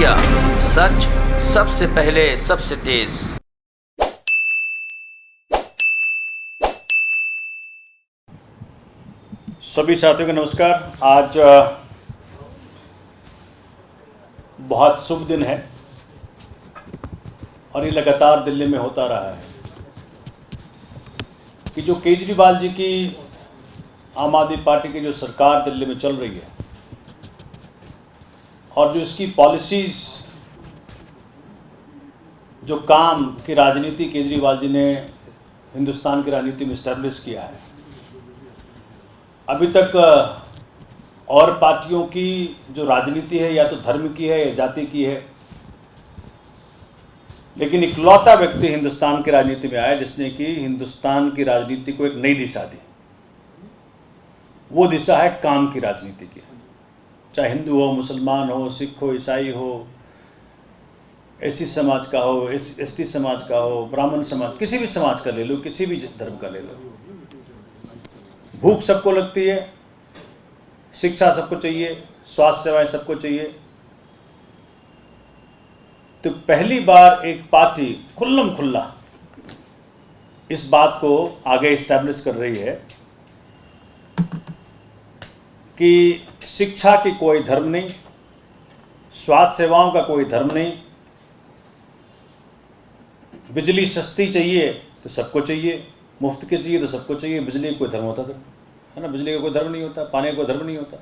India, सच सबसे पहले सबसे तेज। सभी साथियों को नमस्कार। आज बहुत शुभ दिन है और ये लगातार दिल्ली में होता रहा है कि जो केजरीवाल जी की आम आदमी पार्टी की जो सरकार दिल्ली में चल रही है और जो इसकी पॉलिसीज़, जो काम की राजनीति केजरीवाल जी ने हिंदुस्तान की राजनीति में इस्टेब्लिश किया है, अभी तक और पार्टियों की जो राजनीति है या तो धर्म की है या जाति की है, लेकिन इकलौता व्यक्ति हिंदुस्तान की राजनीति में आया जिसने कि हिंदुस्तान की राजनीति को एक नई दिशा दी। वो दिशा है काम की राजनीति की। चाहे हिंदू हो, मुसलमान हो, सिख हो, ईसाई हो, एससी समाज का हो, एसटी समाज का हो, ब्राह्मण समाज, किसी भी समाज का ले लो, किसी भी धर्म का ले लो, भूख सबको लगती है, शिक्षा सबको चाहिए, स्वास्थ्य सेवाएं सबको चाहिए। तो पहली बार एक पार्टी खुल्लम खुल्ला इस बात को आगे इस्टेब्लिश कर रही है कि शिक्षा की कोई धर्म नहीं, स्वास्थ्य सेवाओं का कोई धर्म नहीं, बिजली सस्ती चाहिए तो सबको चाहिए, मुफ्त की चाहिए तो सबको चाहिए। बिजली का कोई धर्म होता तो है ना, बिजली का कोई धर्म नहीं होता, पानी का कोई धर्म नहीं होता।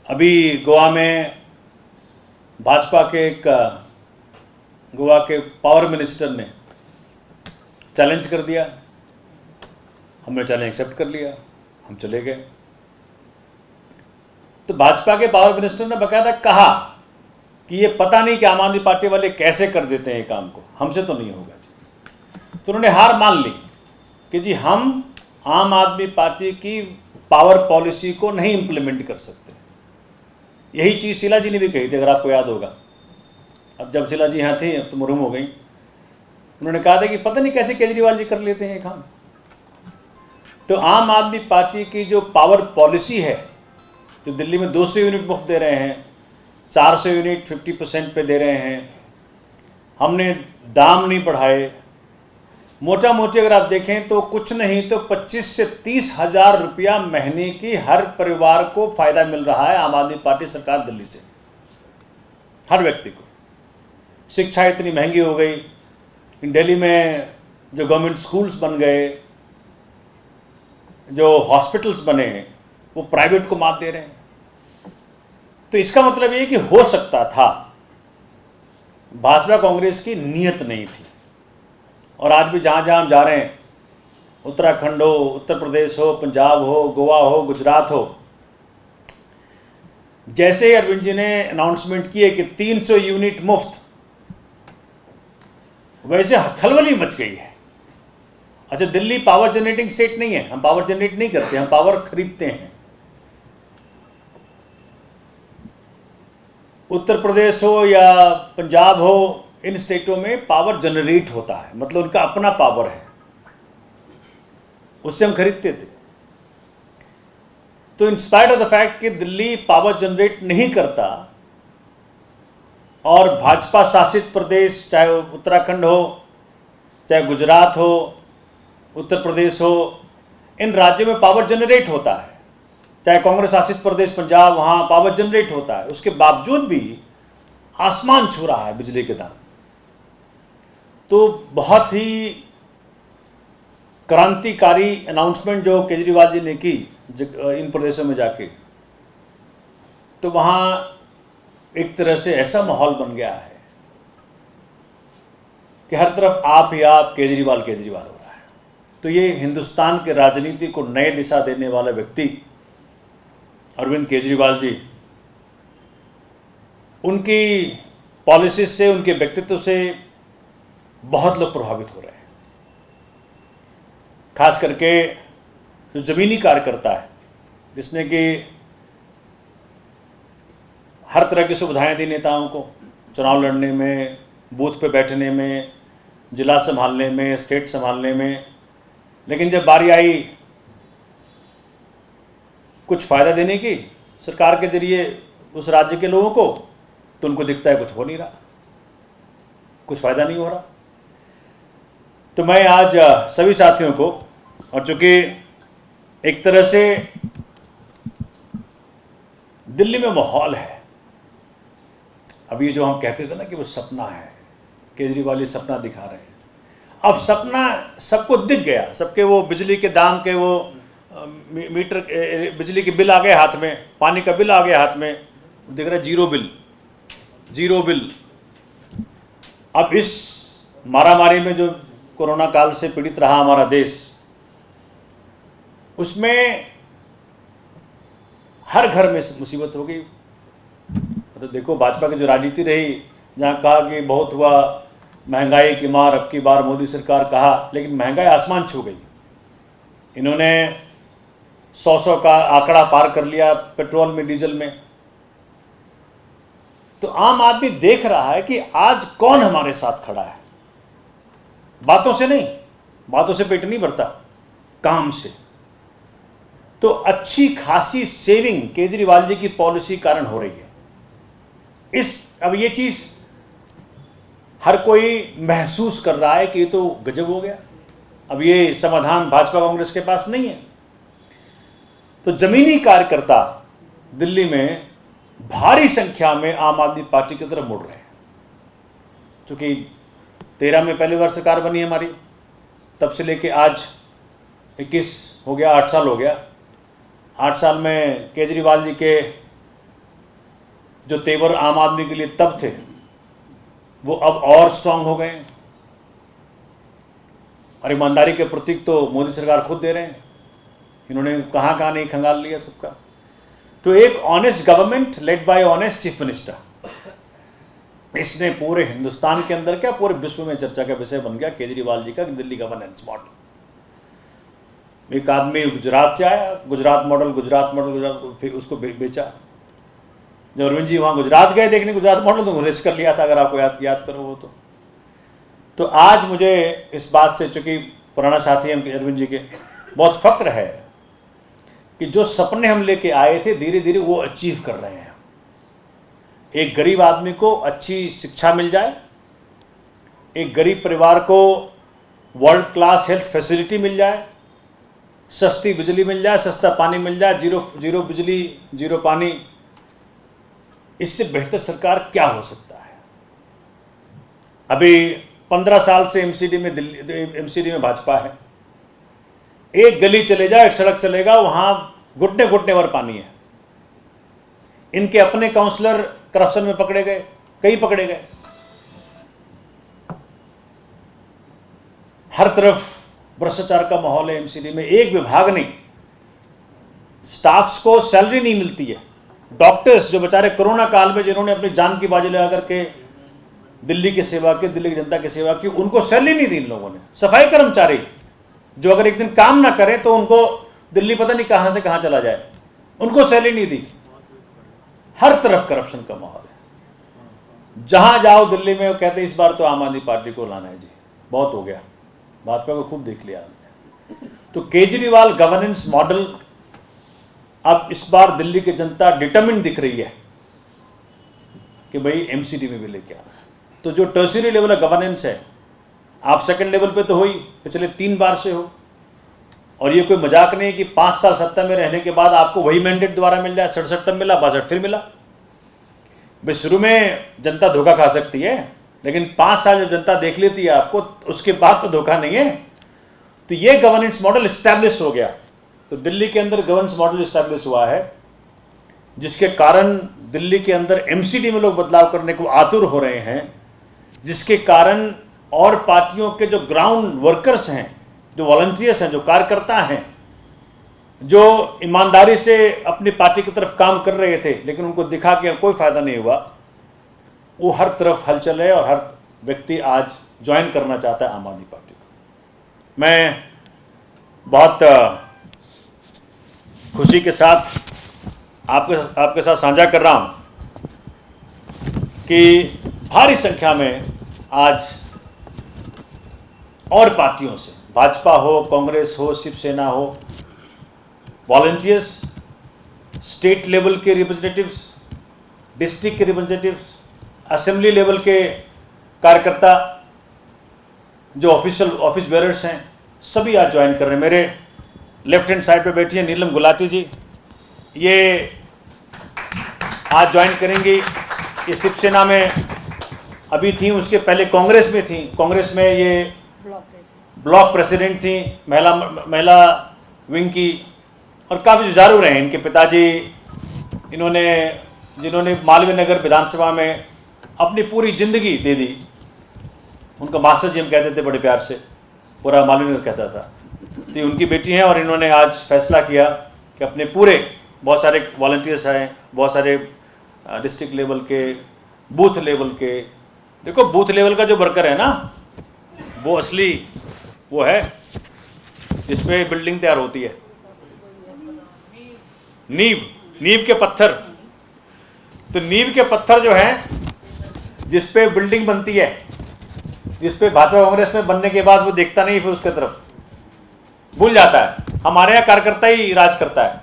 अभी गोवा में भाजपा के गोवा के पावर मिनिस्टर ने चैलेंज कर दिया, हमने चैलेंज एक्सेप्ट कर लिया, हम चले गए। तो भाजपा के पावर मिनिस्टर ने बकायदा कहा कि ये पता नहीं कि आम आदमी पार्टी वाले कैसे कर देते हैं ये काम को, हमसे तो नहीं होगा जी। तो उन्होंने हार मान ली कि जी हम आम आदमी पार्टी की पावर पॉलिसी को नहीं इम्प्लीमेंट कर सकते। यही चीज़ शीला जी ने भी कही थी, अगर आपको याद होगा। अब जब शीला जी यहाँ थी अब तो मुरुम हो गई। उन्होंने कहा था कि पता नहीं कैसे केजरीवाल जी कर लेते हैं ये काम। तो आम आदमी पार्टी की जो पावर पॉलिसी है, जो दिल्ली में 200 यूनिट मुफ्त दे रहे हैं, 400 यूनिट 50% पे दे रहे हैं, हमने दाम नहीं बढ़ाए, मोटा मोटी अगर आप देखें तो कुछ नहीं तो 25 से 30 हज़ार रुपया महीने की हर परिवार को फ़ायदा मिल रहा है आम आदमी पार्टी सरकार दिल्ली से, हर व्यक्ति को। शिक्षा इतनी महंगी हो गई, दिल्ली में जो गवर्नमेंट स्कूल्स बन गए, जो हॉस्पिटल्स बने, वो प्राइवेट को मात दे रहे हैं। तो इसका मतलब ये कि हो सकता था, भाजपा कांग्रेस की नीयत नहीं थी। और आज भी जहाँ जहाँ हम जा रहे हैं, उत्तराखंड हो, उत्तर प्रदेश हो, पंजाब हो, गोवा हो, गुजरात हो, जैसे ही अरविंद जी ने अनाउंसमेंट की है कि 300 यूनिट मुफ्त, वैसे खलबली मच गई है। अच्छा, दिल्ली पावर जनरेटिंग स्टेट नहीं है, हम पावर जनरेट नहीं करते, हम पावर खरीदते हैं। उत्तर प्रदेश हो या पंजाब हो, इन स्टेटों में पावर जनरेट होता है, मतलब उनका अपना पावर है, उससे हम खरीदते थे। तो in spite of the fact कि दिल्ली पावर जनरेट नहीं करता और भाजपा शासित प्रदेश, चाहे उत्तराखंड हो, चाहे गुजरात हो, उत्तर प्रदेश हो, इन राज्यों में पावर जनरेट होता है, चाहे कांग्रेस शासित प्रदेश पंजाब, वहाँ पावर जनरेट होता है, उसके बावजूद भी आसमान छू रहा है बिजली के दाम। तो बहुत ही क्रांतिकारी अनाउंसमेंट जो केजरीवाल जी ने की इन प्रदेशों में जाके, तो वहाँ एक तरह से ऐसा माहौल बन गया है कि हर तरफ आप ही आप, केजरीवाल केजरीवाल हो रहा है। तो ये हिंदुस्तान के राजनीति को नए दिशा देने वाला व्यक्ति अरविंद केजरीवाल जी, उनकी पॉलिसी से, उनके व्यक्तित्व से बहुत लोग प्रभावित हो रहे हैं। खास करके जो ज़मीनी कार्यकर्ता है, जिसने कि हर तरह की सुविधाएं दी नेताओं को, चुनाव लड़ने में, बूथ पे बैठने में, जिला संभालने में, स्टेट संभालने में, लेकिन जब बारी आई कुछ फ़ायदा देने की सरकार के ज़रिए उस राज्य के लोगों को, तो उनको दिखता है कुछ हो नहीं रहा, कुछ फ़ायदा नहीं हो रहा। तो मैं आज सभी साथियों को, और चूँकि एक तरह से दिल्ली में माहौल है, अभी जो हम कहते थे ना कि वो सपना है, केजरीवाल ये सपना दिखा रहे हैं, अब सपना सबको दिख गया, सबके वो बिजली के दाम के वो मीटर, बिजली के बिल आ गए हाथ में, पानी का बिल आ गया हाथ में, दिख रहा है जीरो बिल, जीरो बिल। अब इस मारामारी में जो कोरोना काल से पीड़ित रहा हमारा देश, उसमें हर घर में मुसीबत हो गई। तो देखो भाजपा की जो राजनीति रही, जहाँ कहा कि बहुत हुआ महंगाई की मार, अब की बार मोदी सरकार कहा, लेकिन महंगाई आसमान छू गई। इन्होंने 100 का आंकड़ा पार कर लिया पेट्रोल में, डीजल में। तो आम आदमी देख रहा है कि आज कौन हमारे साथ खड़ा है। बातों से नहीं, बातों से पेट नहीं भरता, काम से। तो अच्छी खासी सेविंग केजरीवाल जी की पॉलिसी कारण हो रही है। अब ये चीज हर कोई महसूस कर रहा है कि ये तो गजब हो गया, अब ये समाधान भाजपा कांग्रेस के पास नहीं है। तो जमीनी कार्यकर्ता दिल्ली में भारी संख्या में आम आदमी पार्टी की तरफ मुड़ रहे हैं। चूंकि 13 में पहली बार सरकार बनी है हमारी, तब से लेके आज 21 हो गया, 8 साल हो गया। 8 साल में केजरीवाल जी के जो तेवर आम आदमी के लिए तब थे, वो अब और स्ट्रांग हो गए। और ईमानदारी के प्रतीक तो मोदी सरकार खुद दे रहे हैं। इन्होंने कहाँ कहाँ नहीं खंगाल लिया सबका। तो एक honest government led by honest chief minister, इसने पूरे हिंदुस्तान के अंदर क्या पूरे विश्व में चर्चा का विषय बन गया केजरीवाल जी का दिल्ली गवर्नेंस मॉडल। एक आदमी गुजरात से आया, गुजरात मॉडल, फिर उसको बेचा। जब अरविंद जी वहाँ गुजरात गए देखने गुजरात मॉडल, तो रेस कर लिया था, अगर आपको याद करो वो तो आज मुझे इस बात से, चूँकि पुराना साथी हम अरविंद जी के, बहुत फक्र है कि जो सपने हम लेके आए थे धीरे धीरे वो अचीव कर रहे हैं। एक गरीब आदमी को अच्छी शिक्षा मिल जाए, एक गरीब परिवार को वर्ल्ड क्लास हेल्थ फैसिलिटी मिल जाए, सस्ती बिजली मिल जाए, सस्ता पानी मिल जाए, जीरो बिजली जीरो पानी, इससे बेहतर सरकार क्या हो सकता है। अभी 15 साल से एमसीडी में भाजपा है। एक गली चले जाओ, एक सड़क चलेगा, वहां घुटने घुटने भर पानी है। इनके अपने काउंसलर करप्शन में पकड़े गए, कई पकड़े गए। हर तरफ भ्रष्टाचार का माहौल है एमसीडी में। एक विभाग नहीं, स्टाफ्स को सैलरी नहीं मिलती है। डॉक्टर्स जो बेचारे कोरोना काल में जिन्होंने अपनी जान की बाजी लगा करके दिल्ली की सेवा की, दिल्ली की जनता की सेवा की, उनको सैलरी नहीं दी इन लोगों ने। सफाई कर्मचारी जो अगर एक दिन काम ना करे तो उनको दिल्ली पता नहीं कहां से कहां चला जाए, उनको सैलरी नहीं दी। हर तरफ करप्शन का माहौल है। जहां जाओ दिल्ली में वो कहते हैं इस बार तो आम आदमी पार्टी को लाना है जी, बहुत हो गया, भाजपा को खूब देख लिया हमने। तो केजरीवाल गवर्नेंस मॉडल अब इस बार दिल्ली की जनता डिटरमिन दिख रही है कि भाई एमसीडी में भी लेके आना है। तो जो टर्शियरी लेवल ऑफ गवर्नेंस है, आप सेकंड लेवल पे तो हो ही, पिछले 3 बार से हो। और ये कोई मजाक नहीं है कि 5 साल सत्ता में रहने के बाद आपको वही मैंडेट दोबारा मिल जाए। 67 तब मिला, 62 फिर मिला। भाई शुरू में जनता धोखा खा सकती है, लेकिन 5 साल जब जनता देख लेती है आपको, उसके बाद तो धोखा नहीं है। तो ये गवर्नेंस मॉडल इस्टेब्लिश हो गया। तो दिल्ली के अंदर गवर्नेंस मॉडल इस्टेब्लिश हुआ है, जिसके कारण दिल्ली के अंदर एमसीडी में लोग बदलाव करने को आतुर हो रहे हैं, जिसके कारण और पार्टियों के जो ग्राउंड वर्कर्स हैं, जो वॉलंटियर्स हैं, जो कार्यकर्ता हैं, जो ईमानदारी से अपनी पार्टी की तरफ काम कर रहे थे लेकिन उनको दिखा के कोई फायदा नहीं हुआ, वो हर तरफ हलचल है और हर व्यक्ति आज ज्वाइन करना चाहता है आम आदमी पार्टी को। मैं बहुत खुशी के साथ आपके साथ साझा कर रहा हूं कि भारी संख्या में आज और पार्टियों से, भाजपा हो, कांग्रेस हो, शिवसेना हो, वॉलंटियर्स, स्टेट लेवल के रिप्रेजेंटेटिव्स, डिस्ट्रिक्ट के रिप्रेजेंटेटिव्स, असेंबली लेवल के कार्यकर्ता, जो ऑफिस बेयरर्स हैं, सभी आज ज्वाइन कर रहे हैं। मेरे लेफ्ट हैंड साइड पे बैठी है नीलम गुलाटी जी, ये आज ज्वाइन करेंगी। ये शिवसेना में अभी थी, उसके पहले कांग्रेस में थी, कांग्रेस में ये ब्लॉक प्रेसिडेंट थी महिला विंग की, और काफ़ी जुझारू रहे। इनके पिताजी जिन्होंने मालवीय नगर विधानसभा में अपनी पूरी ज़िंदगी दे दी। उनका मास्टर जी हम कहते थे बड़े प्यार से, पूरा मालवीय नगर कहता था। तो ये उनकी बेटी हैं और इन्होंने आज फैसला किया कि अपने पूरे, बहुत सारे वॉलंटियर्स हैं, बहुत सारे डिस्ट्रिक्ट लेवल के, बूथ लेवल के। देखो बूथ लेवल का जो वर्कर है ना, वो असली वो है जिसमें बिल्डिंग तैयार होती है। नींव के पत्थर, तो नींव के पत्थर जो हैं जिस पे बिल्डिंग बनती है, जिस पे भाजपा कांग्रेस में बनने के बाद वो देखता नहीं, फिर उसके तरफ भूल जाता है। हमारे यहाँ कार्यकर्ता ही राज करता है।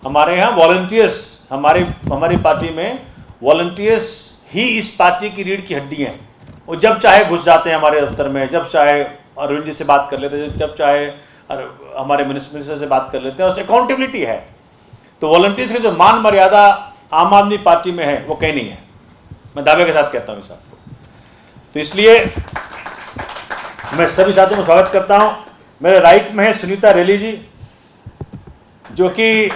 हमारे यहाँ वॉलंटियर्स, हमारी पार्टी में वॉलंटियर्स ही इस पार्टी की रीढ़ की हड्डी हैं। वो जब चाहे घुस जाते हैं हमारे दफ्तर में, जब चाहे अरविंद जी से बात कर लेते हैं, जब चाहे हमारे मिनिस्टर से बात कर लेते हैं। और अकाउंटेबिलिटी है। तो वॉलंटियर्स की जो मान मर्यादा आम आदमी पार्टी में है वो कहीं नहीं है, मैं दावे के साथ कहता हूँ इस बात को। तो इसलिए मैं सभी साथियों को स्वागत करता हूँ। मेरे राइट में है सुनीता रेली जी, जो कि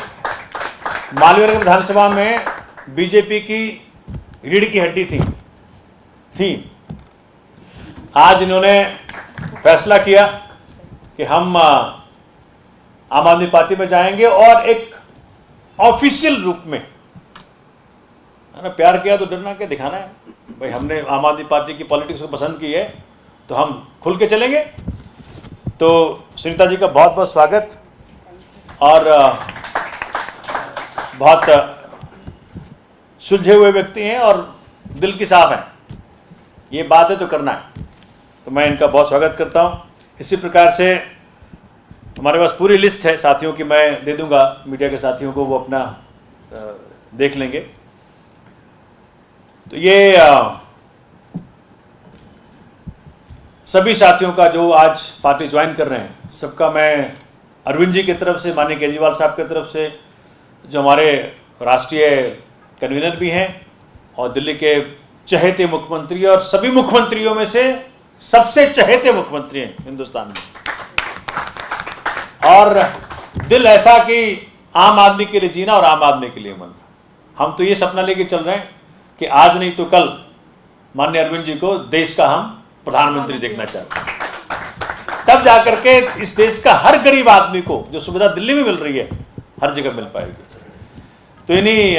मालवीय नगर विधानसभा में बीजेपी की रीढ़ की हड्डी थी। आज इन्होंने फैसला किया कि हम आम आदमी पार्टी में जाएंगे और एक ऑफिशियल रूप में, है ना, प्यार किया तो डरना क्या दिखाना है भाई। हमने आम आदमी पार्टी की पॉलिटिक्स को पसंद की है तो हम खुल के चलेंगे। तो सुनीता जी का बहुत बहुत स्वागत। और बहुत सुलझे हुए व्यक्ति हैं और दिल की साफ हैं, ये बात है तो करना है। तो मैं इनका बहुत स्वागत करता हूँ। इसी प्रकार से हमारे पास पूरी लिस्ट है साथियों की, मैं दे दूंगा मीडिया के साथियों को, वो अपना देख लेंगे। तो ये सभी साथियों का जो आज पार्टी ज्वाइन कर रहे हैं, सबका मैं अरविंद जी की तरफ से, माननीय केजरीवाल साहब की तरफ से, जो हमारे राष्ट्रीय कन्वीनर भी हैं और दिल्ली के चहेते मुख्यमंत्री, और सभी मुख्यमंत्रियों में से सबसे चहेते मुख्यमंत्री हैं हिंदुस्तान में, और दिल ऐसा कि आम आदमी के लिए जीना और आम आदमी के लिए मरना। हम तो ये सपना लेके चल रहे हैं कि आज नहीं तो कल माननीय अरविंद जी को देश का हम प्रधानमंत्री देखना चाहते हैं। तब जाकर के इस देश का हर गरीब आदमी को जो सुविधा दिल्ली में मिल रही है हर जगह मिल पाएगी। तो इन्हीं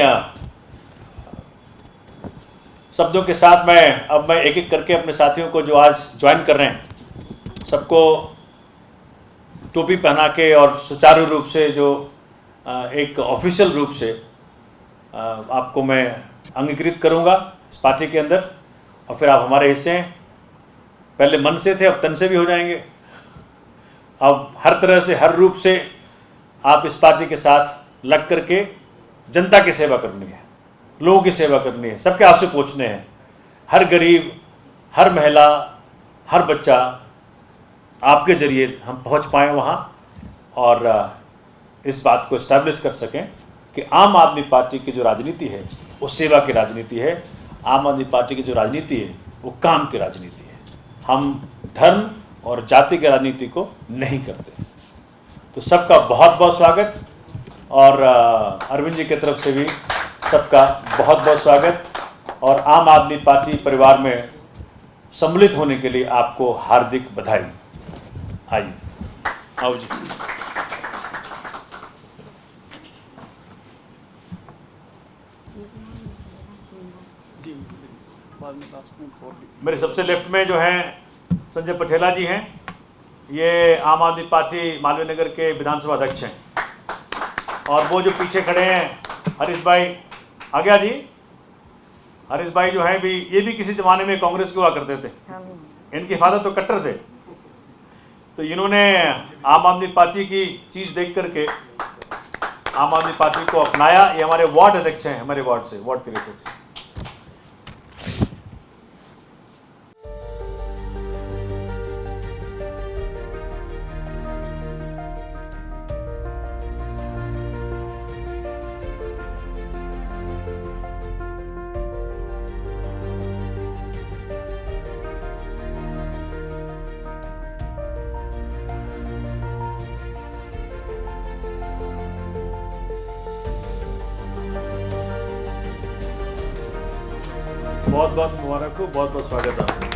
शब्दों के साथ मैं एक एक करके अपने साथियों को जो आज ज्वाइन कर रहे हैं, सबको टोपी पहना के और सुचारू रूप से, जो एक ऑफिशियल रूप से आपको मैं अंगीकृत करूंगा इस पार्टी के अंदर, और फिर आप हमारे हिस्से हैं। पहले मन से थे, अब तन से भी हो जाएंगे। अब हर तरह से, हर रूप से आप इस पार्टी के साथ लग करके जनता की सेवा करनी है, लोगों की सेवा करनी है, सबके आंसू पोंछने हैं। हर गरीब, हर महिला, हर बच्चा आपके जरिए हम पहुंच पाएँ वहाँ, और इस बात को इस्टेब्लिश कर सकें कि आम आदमी पार्टी की जो राजनीति है वो सेवा की राजनीति है। आम आदमी पार्टी की जो राजनीति है वो काम की राजनीति है। हम धर्म और जाति की राजनीति को नहीं करते। तो सबका बहुत बहुत स्वागत, और अरविंद जी की तरफ से भी सबका बहुत बहुत स्वागत, और आम आदमी पार्टी परिवार में सम्मिलित होने के लिए आपको हार्दिक बधाई। आइए, आओ जी। मेरे सबसे लेफ्ट में जो हैं संजय पटेला जी हैं, ये आम आदमी पार्टी मालवीय नगर के विधानसभा अध्यक्ष हैं। और वो जो पीछे खड़े हैं हरीश भाई, आ गया जी, हरीश भाई जो हैं भी, ये भी किसी ज़माने में कांग्रेस के हुआ करते थे। इनके फादर तो कट्टर थे। तो इन्होंने आम आदमी पार्टी की चीज़ देख करके आम आदमी पार्टी को अपनाया। ये हमारे वार्ड अध्यक्ष हैं, हमारे वार्ड से, वार्ड 63। बहुत बहुत मुबारक हो, बहुत बहुत स्वागत है आपका।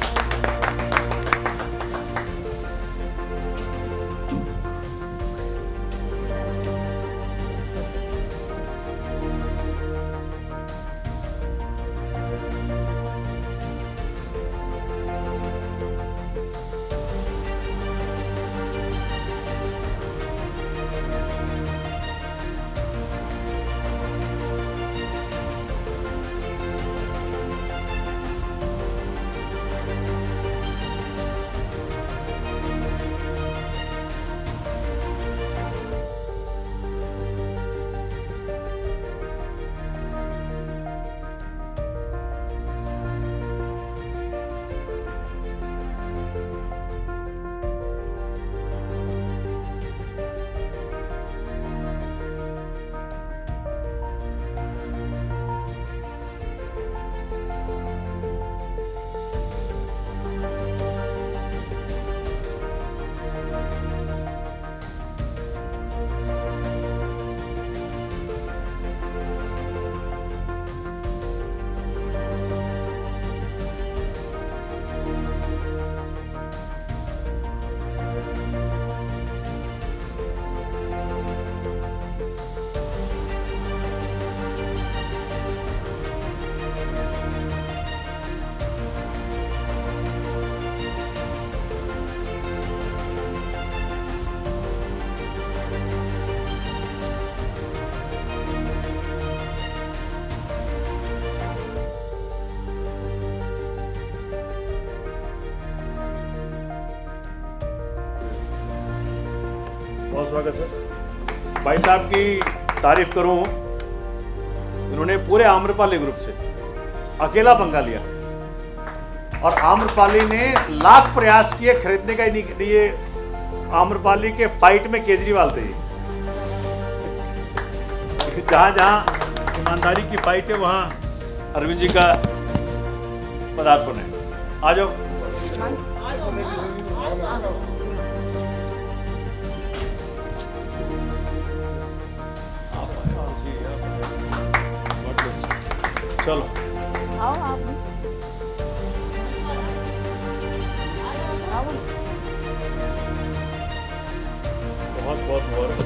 बहुत स्वागत सर। भाई साहब की तारीफ करूं, इन्होंने पूरे आम्रपाली ग्रुप से अकेला पंगा लिया और आम्रपाली ने लाख प्रयास किए खरीदने का लिए। आम्रपाली के फाइट में केजरीवाल थे। जहां जहां ईमानदारी की फाइट है वहां अरविंद जी का पदार्पण है। आ जाओ। चलो आओ आप भी। बहुत बहुत मुबारक।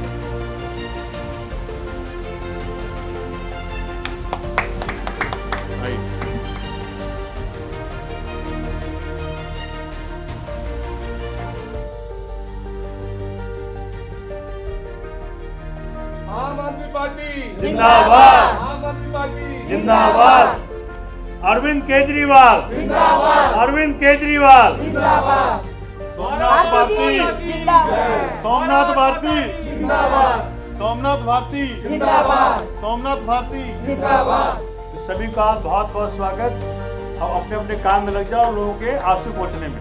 आम आदमी पार्टी जिंदाबाद। आम आदमी पार्टी जिंदाबाद। अरविंद केजरीवाल जिंदाबाद। अरविंद केजरीवाल जिंदाबाद। सोमनाथ भारती जिंदाबाद। सोमनाथ भारती जिंदाबाद। सोमनाथ भारती जिंदाबाद। सोमनाथ भारती जिंदाबाद। सभी का बहुत बहुत स्वागत। अब अपने अपने काम में लग जाओ लोगों के आंसू पोंछने में।